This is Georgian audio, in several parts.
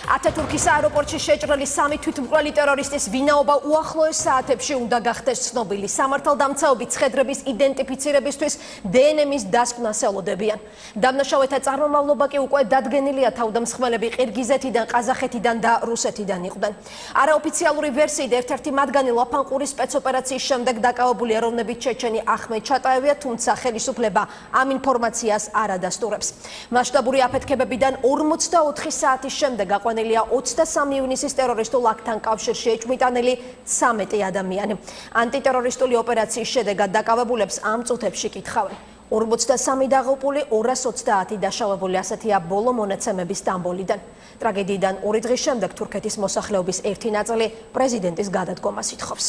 ათათურქის აეროპორტში შეჭრილი 3 თვითმკვლელი ტერორისტის ვინაობა უახლოეს საათებში უნდა გახდეს ცნობილი. სამართალდამცავები ცხედრების იდენტიფიცირებისთვის დნმ-ის დასკვნას ელოდებიან. დამნაშავეთა წარმომავლობა კი უკვე დადგენილია, თავდამსხმელები ყირგიზეთიდან, ყაზახეთიდან და რუსეთიდან იყვნენ. არაოფიციალური ვერსიით ერთ-ერთი მათგანი ლაფანყურის სპეცოპერაციის შემდეგ დაკავებული ეროვნებით ჩეჩენი ახმედ ჩატაევია, თუმცა ხელისუფლება ამ ინფორმაციას არ ადასტურებს. მასშტაბური აფეთქებებიდან 44 საათის შემდეგ აყვანილია 23 ივნისის ტერორისტულ აქტთან კავშირში ეჭვმიტანილი 13 ადამიანი. ანტიტერორისტული ოპერაციის შედეგად დაკავებულებს ამ წუთებში კითხავენ. 43 დაღუპული, 230 დაშავებული, ასეთია ბოლო მონაცემები სტამბოლიდან. ტრაგედიიდან 2 დღის შემდეგ თურქეთის მოსახლეობის ერთი ნაწილი პრეზიდენტის გადადგომას ითხოვს.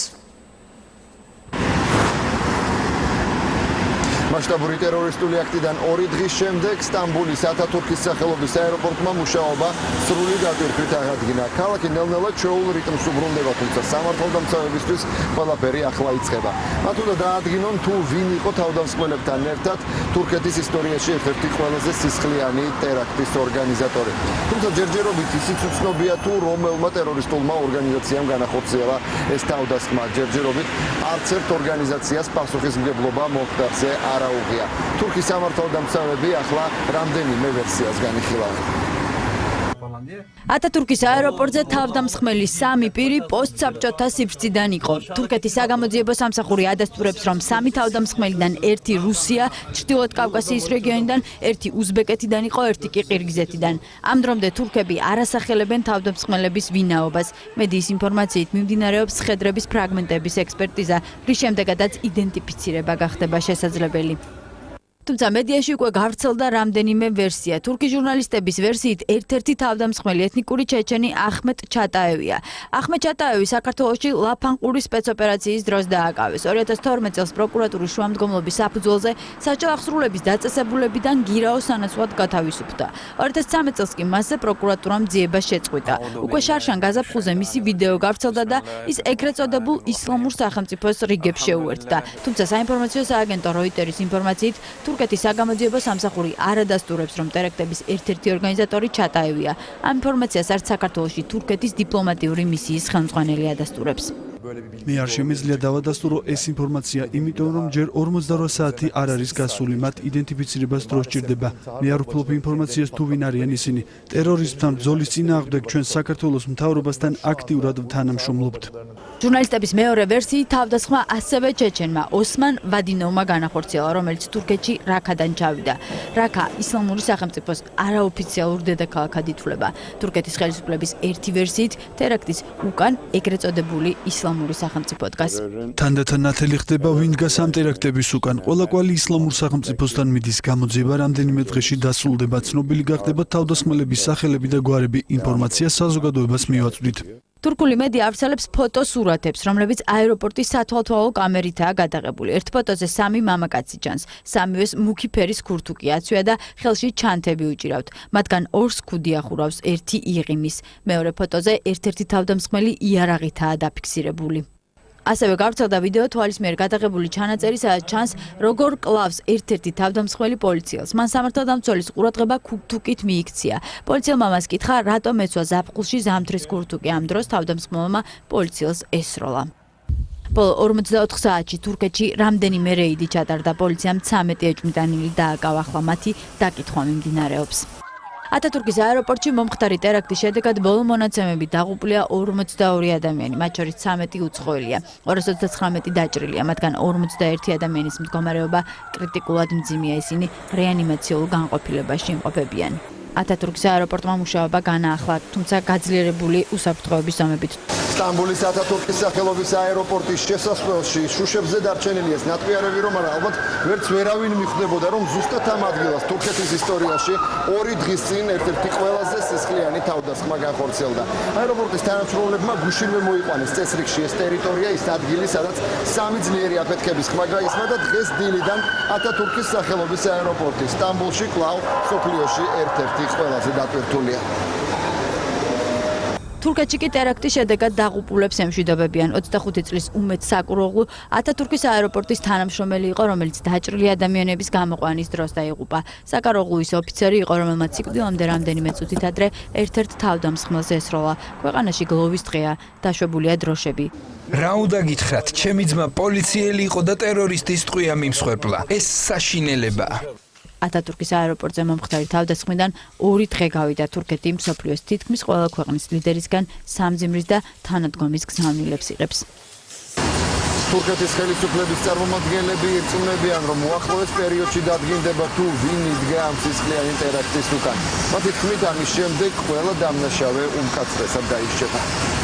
მასშტაბური ტერორისტული აქტიდან 2 დღის შემდეგ სტამბოლის ათათურქის სახელობის აეროპორტმა მუშაობა სრული დატვირთვით აღადგინა. ქალაქი ნელ-ნელა ჩვეულ რიტმს უბრუნდება, თუმცა სამართალდამცავებისთვის ყველაფერი ახლა იწყება. მათ უნდა დაადგინონ თუ ვინ იყო თავდამსხმელებთან ერთად თურქეთის ისტორიაში ერთ-ერთი ყველაზე სისხლიანი ტერაქტის ორგანიზატორი. თუმცა ჯერჯერობით ისიც უცნობია თუ რომელმა ტერორისტულმა ორგანიზაციამ განახორციელა ეს თავდასხმა. ჯერჯერობით არც ერთ ორგანიზაციას პასუხისმგებლობა მომხდარზე არ აუღია. თურქის სამართალდამცავები ახლა რამდენიმე ვერსიას განიხილავენ. ათათურქის აეროპორტზე თავდამსხმელი 3 პირი პოსტსაბჭოთა სივრციდან იყო. თურქეთის საგამოძიებო სამსახური ადასტურებს, რომ 3 თავდამსხმელიდან 1 რუსია, ჩრდილოეთ კავკასიის რეგიონიდან, 1 უზბეკეთიდან იყო, 1 კი ყირგიზეთიდან. ამ დრომდე თურქები არ ასახელებენ თავდამსხმელების ვინაობას. მედიის ინფორმაციით მიმდინარეობს ცხედრების ფრაგმენტების ექსპერტიზა, რის შემდეგაც იდენტიფიცირება გახდება შესაძლებელი. თუმცა მედიაში უკვე გავრცელდა რამდენიმე ვერსია. თურქი ჟურნალისტების ვერსიით ერთ-ერთი თავდამსხმელი ეთნიკური ჩეჩენი ახმედ ჩატაევია. ახმედ ჩატაევი საქართველოში ლაფანყურის სპეცოპერაციის დროს დააკავეს. 2012 წელს პროკურატურის შუამდგომლობის საფუძველზე საჭალა აღსრულების დაწესებულებიდან გირაოს სანაცვლოდ გათავისუფლდა. 2013 წელს კი მასზე პროკურატურამ ძიება შეწყვიტა. უკვე შარშან გაზაფხულზე მისი ვიდეო გავრცელდა და ის ეგრეთ წოდებულ ისლამურ სახელმწიფოს რიგებს შეუერთდა. თუმცა საინფორმაციო სააგენტო როიტერის ინფორმაციით თურქეთის საგამოძიებო სამსახური არ ადასტურებს, რომ ტერაქტების ერთ-ერთი ორგანიზატორი ჩატაევია. ამ ინფორმაციას არც საქართველოში თურქეთის დიპლომატიური მისიის ხელმძღვანელი ადასტურებს. მე არ შემეძლია დავადასტურო ეს ინფორმაცია, იმიტომ რომ ჯერ 48 საათი არ არის გასული, მათ იდენტიფიცირებას დრო სჭირდება. მე არ ვფლობ ინფორმაციას თუ ვინ არიან ისინი. ტერორისტებთან ბრძოლის წინააღმდეგ ჩვენ საქართველოს მთავრობასთან აქტიურად თანამშრომლობთ. ჟურნალისტების მეორე ვერსიით თავდასხმა ასევე ჩეჩენმა ოსმან ვადინოვმა განახორციელა, რომელიც თურქეთში რაქადან ჩავიდა. რაქა ისლამური სახელმწიფოს არაოფიციალურ დედაქალაქად ითვლება. თურქეთის ხელისუფლების ერთი ვერსიით ტერაქტის უკან ეგრეთ წოდებული ისლამური სახელმწიფო დგას. თანდათან ნათელი ხდება ვინ დგას ამ ტერაქტების უკან. ყველა კვალი ისლამურ სახელმწიფოსთან მიდის, გამოძიება რამდენიმე დღეში დასრულდება, ცნობილი გახდება თავდასხმელების სახელები და გვარები. ინფორმაცია საზოგადოებას მივაწვდით. თურქული მედია ავრცელებს ფოტოსურათებს, რომლებიც აეროპორტის სათვალთვალო კამერითაა გადაღებული. ერთ ფოტოზე 3 მამაკაცი ჩანს. სამივეს მუქი ფერის ქურთუკი აცვია და ხელში ჩანთები უჭირავთ. მათგან 2 ქუდი ახურავს, 1 იღიმის. მეორე ფოტოზე ერთ-ერთი თავდამსხმელი იარაღითაა დაფიქსირებული. ასევე გავრცელდა ვიდეო თვალის მიერ გადაღებული ჩანაწერი, სადაც ჩანს, როგორ კლავს ერთ-ერთი თავდამსხმელი პოლიციელს. მან სამართალდამცველის ყურადღება ქურთუკით მიიქცია. პოლიციელმა მას კითხა, რატომ ეცვა ზაფხულში ზამთრის ქურთუკი. ამ დროს თავდამსხმელმა პოლიციელს ესროლა. ბოლო 44 საათში თურქეთში რამდენიმე რეიდი ჩატარდა. პოლიციამ 13 ეჭვმიტანილი დააკავა, ახლა მათი დაკითხვა მიმდინარეობს. ათათურქის აეროპორტში მომხდარი ტერაქტის შედეგად ბოლო მონაცემები დაღუპულია 42 ადამიანი, მათ შორის 13 უცხოელია, 239 დაჭრილია, მათგან 51 ადამიანის მდგომარეობა კრიტიკულად მძიმეა, ისინი რეანიმაციულ განყოფილებაში იმყოფებიან. ათათურქის აეროპორტმა მუშაობა განაახლა, თუმცა გაძლიერებული უსაფრთხოების ზომებით. სტამბოლის ათათურქის სახელობის აეროპორტის შესასვლელში შუშებზე დარჩენილი ეს ნატყიარები, რომ ალბათ ვერც ვერავინ მიხვდებოდა, რომ ზუსტად ამ ადგილას თურქეთის ისტორიაში 2 დღის წინ ერთ-ერთი ყველაზე სისხლიანი თავდასხმა განხორციელდა. აეროპორტის თანამშრომლებმა გუშინვე მოიყვანეს წესრიგში ეს ტერიტორია, ის ადგილი, სადაც 3 ძლიერი აფეთქების ხმა გაისმა და დღეს დილიდან ათათურქის სახელობის აეროპორტი სტამბოლში კვლავ მსოფლიოში ერთ-ერთი ყველაზე დატვირთულია. თურქეთში კი ტერაქტის შედეგად დაღუპულებს ემშვიდობებიან 25 წლის უმედ საკუროღლუ ათათურქის აეროპორტის თანამშრომელი იყო, რომელიც დაჭრილი ადამიანების გამოყვანის დროს დაიღუპა. საკაროღლუის ოფიცერი იყო, რომელმაც სიკვდილამდე რამდენიმე წუთით ადრე ერთ-ერთ თავდამსხმელს ესროლა. ქვეყანაში გლოვის დღეა, დაშვებულია დროშები. რა უნდა გითხრათ, ჩემი ძმა პოლიციელი იყო და ტერორისტის ტყვია მიმსხვერპლა. ეს საშინელებაა. ათათურქის აეროპორტზე მომხდარი თავდასხმიდან 2 დღე გავიდა თურქეთი მსოფლიოს თითქმის ყველა ქვეყნის ლიდერისგან სამძიმრის და თანადგომის გზავნილებს იღებს. თურქეთის ხელისუფლების წარმომადგენლები ირწმუნებიან, რომ უახლოეს პერიოდში დადგინდება თუ ვინ იდგა ამ სისხლიანი ტერაქტის უკან. მათი თქმით, ამის შემდეგ ყველა დამნაშავე უმკაცრესად დაიშჩება.